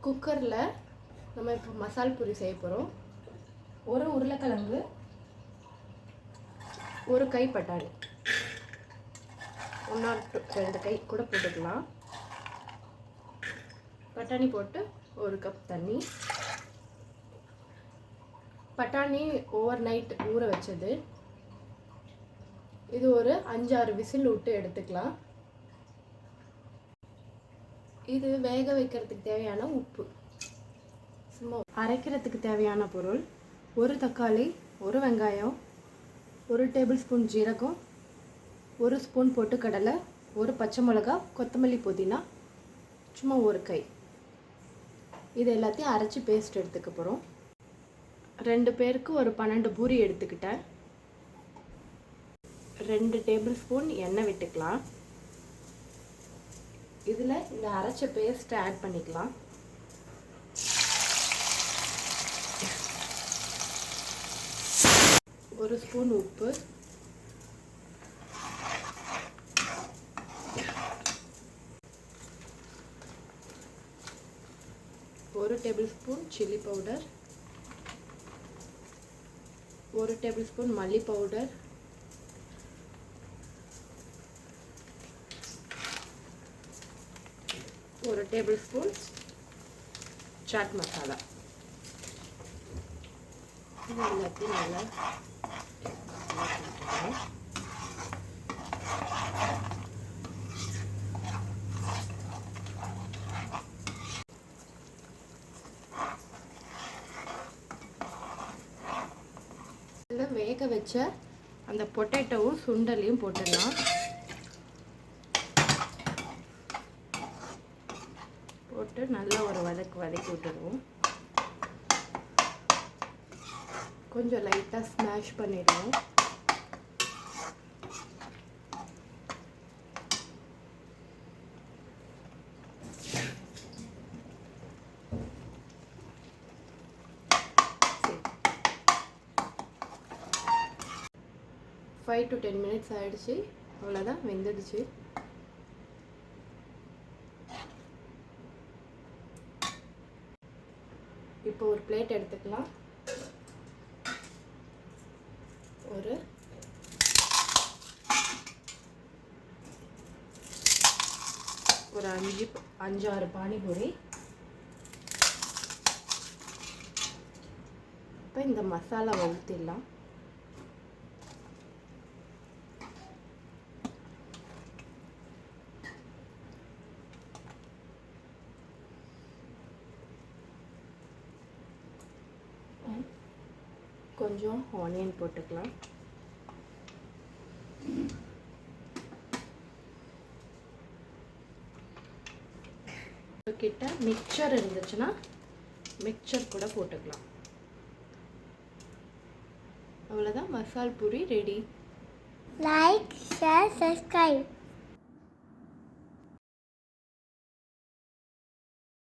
குக்கரில் நம்ம இப்போ மசால் பூரி செய்ய போகிறோம். ஒரு உருளைக்கிழங்கு, ஒரு கை பட்டாணி, 1 or 2 கை கூட போட்டுக்கலாம். பட்டாணி போட்டு 1 கப் தண்ணி. பட்டாணி ஓவர் நைட் ஊற வச்சது. இது ஒரு 5-6 விசில் விட்டு எடுத்துக்கலாம். இது வேக வைக்கிறதுக்கு தேவையான உப்பு. சும்மா அரைக்கிறதுக்கு தேவையான பொருள்: 1 தக்காளி, 1 வெங்காயம், 1 டேபிள் ஸ்பூன் ஜீரகம், 1 ஸ்பூன் பொட்டுக்கடலை, 1 பச்சை மிளகா, கொத்தமல்லி, புதினா, சும்மா 1 கை. இது எல்லாத்தையும் அரைச்சி பேஸ்ட் எடுத்துக்க போகிறோம். 2 பேருக்கு ஒரு 12 பூரி எடுத்துக்கிட்டேன். 2 டேபிள் ஸ்பூன் எண்ணெய் விட்டுக்கலாம். இதில் இந்த அரைச்ச பேஸ்ட்டை ஆட் பண்ணிக்கலாம். ஒரு ஸ்பூன் உப்பு, 1 tablespoon chilli powder, 1 tablespoon மல்லி powder, 1 tablespoon chaat masala. இது எல்லாத்தையும் நல்லா இதில் வேக வச்ச அந்த பொட்டேட்டோவும் சுண்டலையும் போட்டுடலாம். போட்டு நல்லா ஒரு வதக்கி விட்டுடுவோம். கொஞ்சம் லைட்டாக ஸ்மாஷ் பண்ணிடுவோம். ஃபைவ் to 10 மினிட்ஸ் ஆகிடுச்சு. அவ்வளோதான், வெந்துடுச்சு. இப்போ ஒரு பிளேட் எடுத்துக்கலாம். ஒரு 5-6 பானிபூரி. இப்போ இந்த மசாலாவை ஊற்றிடலாம். கொஞ்சம் ஆனியன் போட்டுக்கலாம். கிட்ட மிக்சர் இருந்துச்சுன்னா மிக்சர் கூட போட்டுக்கலாம். அவ்வளோதான், மசால் puri ready. Like, share, subscribe.